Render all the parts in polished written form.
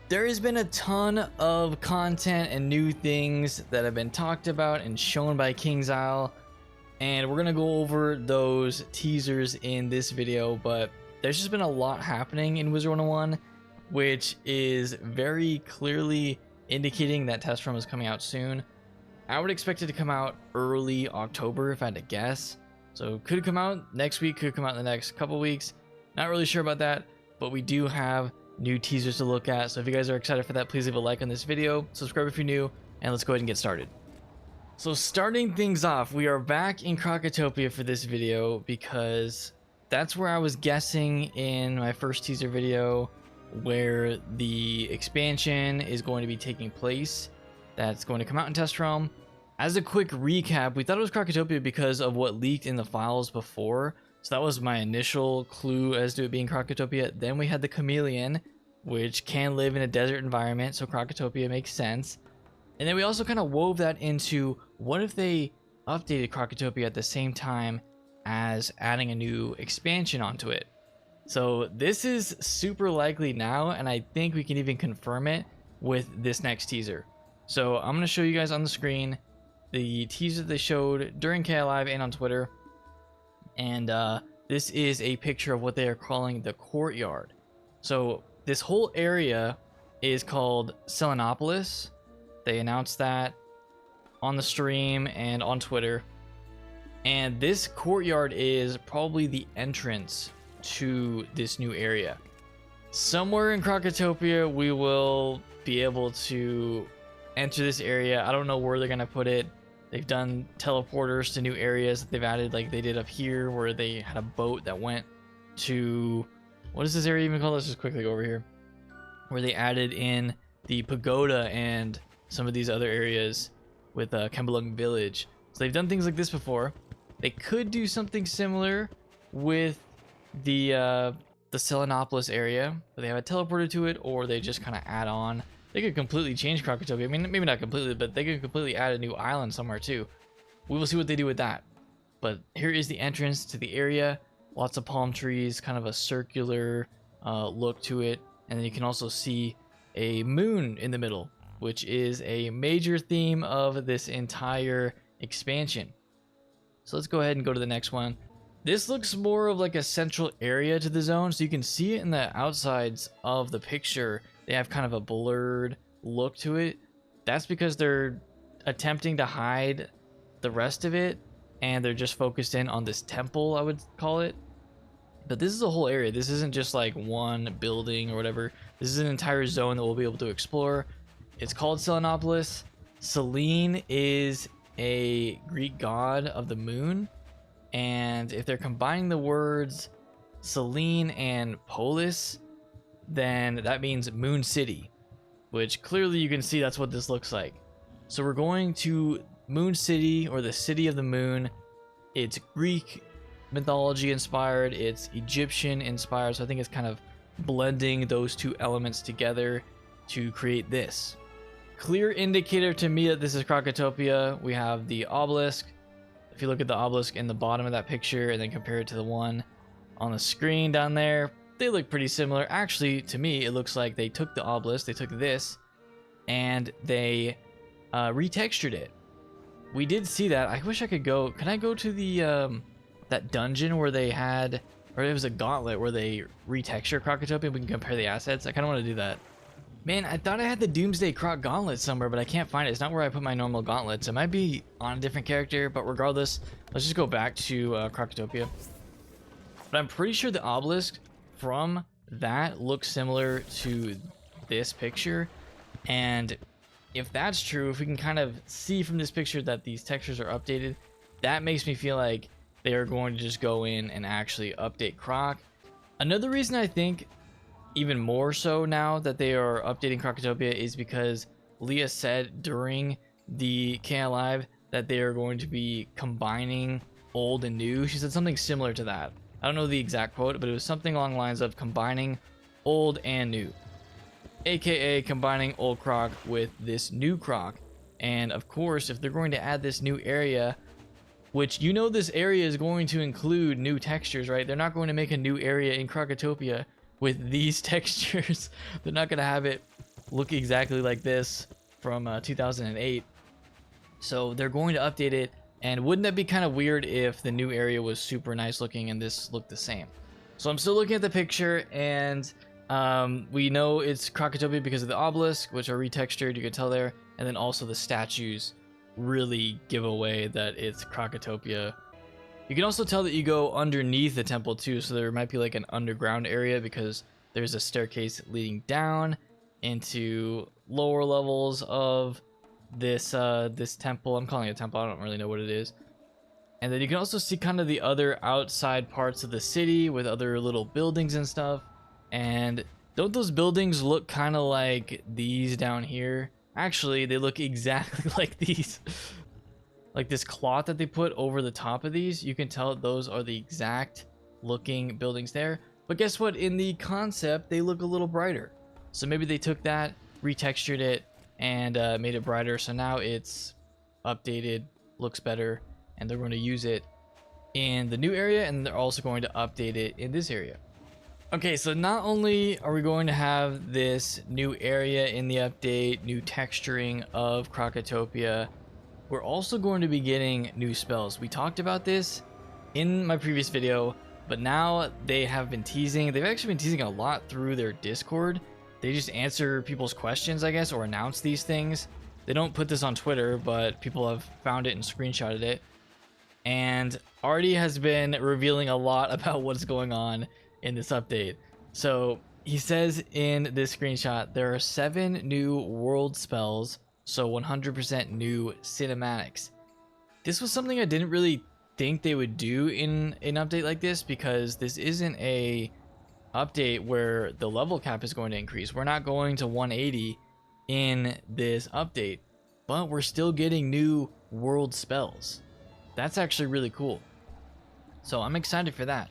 There has been a ton of content and new things that have been talked about and shown by King's Isle, and we're gonna go over those teasers in this video. But there's just been a lot happening in Wizard101, which is very clearly indicating that test run is coming out soon. I would expect it to come out early October if I had to guess. So could come out next week, could come out in the next couple weeks. Not really sure about that, but we do have new teasers to look at. So if you guys are excited for that, please leave a like on this video, subscribe if you're new, and let's go ahead and get started. So starting things off, we are back in Krokotopia for this video because that's where I was guessing in my first teaser video where the expansion is going to be taking place. That's going to come out in Test Realm. As a quick recap, we thought it was Krokotopia because of what leaked in the files before. So that was my initial clue as to it being Krokotopia. Then we had the chameleon, which can live in a desert environment, so Krokotopia makes sense. And then we also kind of wove that into what if they updated Krokotopia at the same time as adding a new expansion onto it. So this is super likely now, and I think we can even confirm it with this next teaser. So I'm going to show you guys on the screen the teaser they showed during KI Live and on Twitter. And this is a picture of what they are calling the courtyard. So this whole area is called Selenopolis. They announced that on the stream and on Twitter. And this courtyard is probably the entrance to this new area. Somewhere in Krokotopia, we will be able to enter this area. I don't know where they're going to put it. They've done teleporters to new areas that they've added, like they did up here where they had a boat that went to, what is this area even called? Let's just quickly go over here, where they added in the pagoda and some of these other areas with Kembalung Village. So they've done things like this before. They could do something similar with the Selenopolis area, where they have a teleporter to it, or they just kind of add on. They could completely change Krokotopia. I mean, maybe not completely, but they could completely add a new island somewhere too. We will see what they do with that. But here is the entrance to the area. Lots of palm trees, kind of a circular look to it. And then you can also see a moon in the middle, which is a major theme of this entire expansion. So let's go ahead and go to the next one. This looks more of like a central area to the zone, so you can see it in the outsides of the picture. They have kind of a blurred look to it. That's because they're attempting to hide the rest of it, and they're just focused in on this temple, I would call it. But this is a whole area. This isn't just like one building or whatever. This is an entire zone that we'll be able to explore. It's called Selenopolis. Selene is a Greek god of the moon, and if they're combining the words Selene and Polis, then that means Moon City, which clearly you can see that's what this looks like. So we're going to Moon City, or the City of the Moon. It's Greek mythology inspired, it's Egyptian inspired, so I think it's kind of blending those two elements together to create this. Clear indicator to me that this is Krokotopia. We have the obelisk. If you look at the obelisk in the bottom of that picture and then compare it to the one on the screen down there, they look pretty similar. Actually, to me, it looks like they took the obelisk, they took this, and they retextured it. We did see that. I wish I could go. Can I go to the that dungeon where they had, or it was a gauntlet where they retexture Krokotopia? We can compare the assets. I kind of want to do that. Man, I thought I had the Doomsday Krok gauntlet somewhere, but I can't find it. It's not where I put my normal gauntlets. It might be on a different character, but regardless, let's just go back to Krokotopia. But I'm pretty sure the obelisk from that looks similar to this picture. And if that's true, if we can kind of see from this picture that these textures are updated, that makes me feel like they are going to just go in and actually update Krok. Another reason I think even more so now that they are updating Krokotopia is because Leah said during the KI Live that they are going to be combining old and new. She said something similar to that. I don't know the exact quote, but it was something along the lines of combining old and new, aka combining old Krok with this new Krok. And of course, if they're going to add this new area, which you know this area is going to include new textures, right? They're not going to make a new area in Krokotopia with these textures. They're not going to have it look exactly like this from 2008. So they're going to update it. And wouldn't that be kind of weird if the new area was super nice looking and this looked the same? So I'm still looking at the picture, and we know it's Krokotopia because of the obelisk, which are retextured, you can tell there. And then also the statues really give away that it's Krokotopia. You can also tell that you go underneath the temple too, so there might be like an underground area because there's a staircase leading down into lower levels of this this temple. I'm calling it a temple, I don't really know what it is. And then you can also see kind of the other outside parts of the city with other little buildings and stuff. And don't those buildings look kind of like these down here? Actually, they look exactly like these. Like this cloth that they put over the top of these, you can tell those are the exact looking buildings there. But guess what? In the concept, they look a little brighter. So maybe they took that, retextured it, and made it brighter. So now it's updated, looks better, and they're going to use it in the new area, and they're also going to update it in this area. Okay, so not only are we going to have this new area in the update, new texturing of Krokotopia, we're also going to be getting new spells. We talked about this in my previous video, but now they have been teasing. They've actually been teasing a lot through their Discord. They just answer people's questions, I guess, or announce these things. They don't put this on Twitter, but people have found it and screenshotted it. And Artie has been revealing a lot about what's going on in this update. So he says in this screenshot, there are 7 new world spells, so 100% new cinematics. This was something I didn't really think they would do in an update like this, because this isn't a update where the level cap is going to increase. We're not going to 180 in this update, but we're still getting new world spells. That's actually really cool. So I'm excited for that.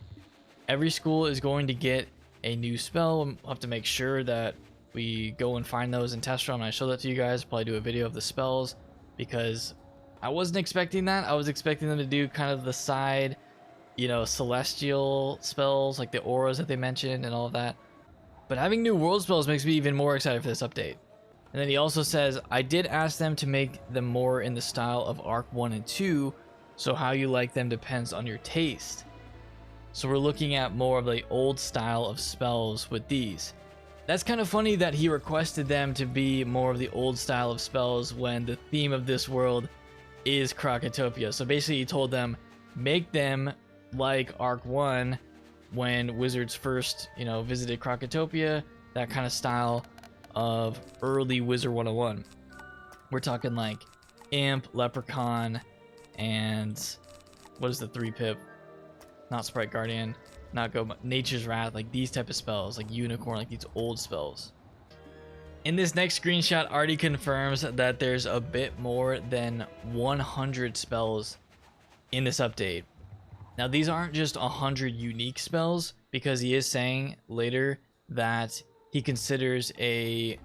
Every school is going to get a new spell. We'll have to make sure that we go and find those and test them. I show that to you guys, probably do a video of the spells, because I wasn't expecting that. I was expecting them to do kind of the side, you know, celestial spells like the auras that they mentioned and all of that. But having new world spells makes me even more excited for this update. And then he also says, I did ask them to make them more in the style of Arc 1 and 2, so how you like them depends on your taste. So we're looking at more of the old style of spells with these. That's kind of funny that he requested them to be more of the old style of spells when the theme of this world is Krokotopia. So basically he told them, make them like Arc 1 when Wizards first, you know, visited Krokotopia, that kind of style of early Wizard101. We're talking like Imp, Leprechaun, and what is the 3-pip? Not Sprite Guardian, not Go, Nature's Wrath, like these type of spells, like Unicorn, like these old spells. In this next screenshot, Artie confirms that there's a bit more than 100 spells in this update. Now these aren't just 100 unique spells, because he is saying later that he considers a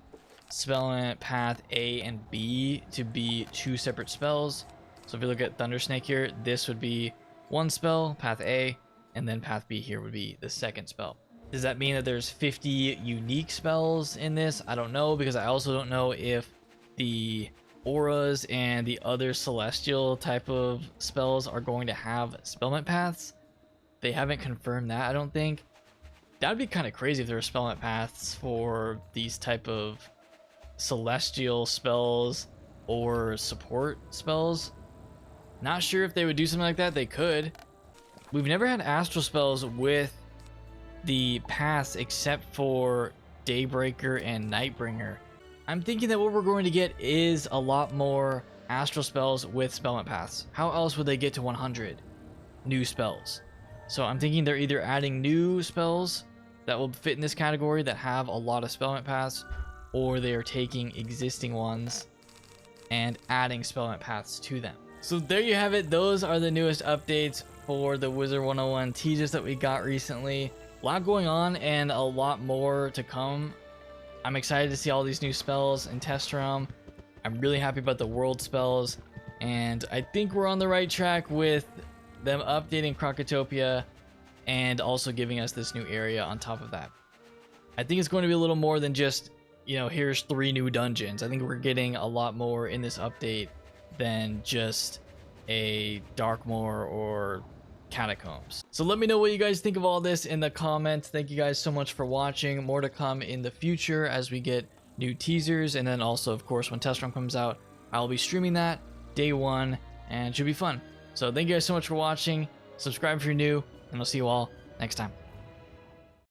spell path A and B to be 2 separate spells. So if you look at Thundersnake here, this would be one spell, path A, and then path B here would be the second spell. Does that mean that there's 50 unique spells in this? I don't know, because I also don't know if the auras and the other celestial type of spells are going to have spellment paths. They haven't confirmed that, I don't think. That would be kind of crazy if there were spellment paths for these type of celestial spells or support spells. Not sure if they would do something like that. They could. We've never had astral spells with the paths except for Daybreaker and Nightbringer. I'm thinking that what we're going to get is a lot more astral spells with spellment paths. How else would they get to 100 new spells? So I'm thinking they're either adding new spells that will fit in this category that have a lot of spellment paths, or they are taking existing ones and adding spellment paths to them. So there you have it. Those are the newest updates for the Wizard101 teasers that we got recently. A lot going on and a lot more to come. I'm excited to see all these new spells and test them. I'm really happy about the world spells, and I think we're on the right track with them updating Krokotopia and also giving us this new area on top of that. I think it's going to be a little more than just, you know, here's 3 new dungeons. I think we're getting a lot more in this update than just a Darkmoor or Catacombs. So let me know what you guys think of all this in the comments. Thank you guys so much for watching. More to come in the future as we get new teasers, and then also, of course, when Test Run comes out, I'll be streaming that day 1, and it should be fun. So thank you guys so much for watching. Subscribe if you're new, and I'll see you all next time.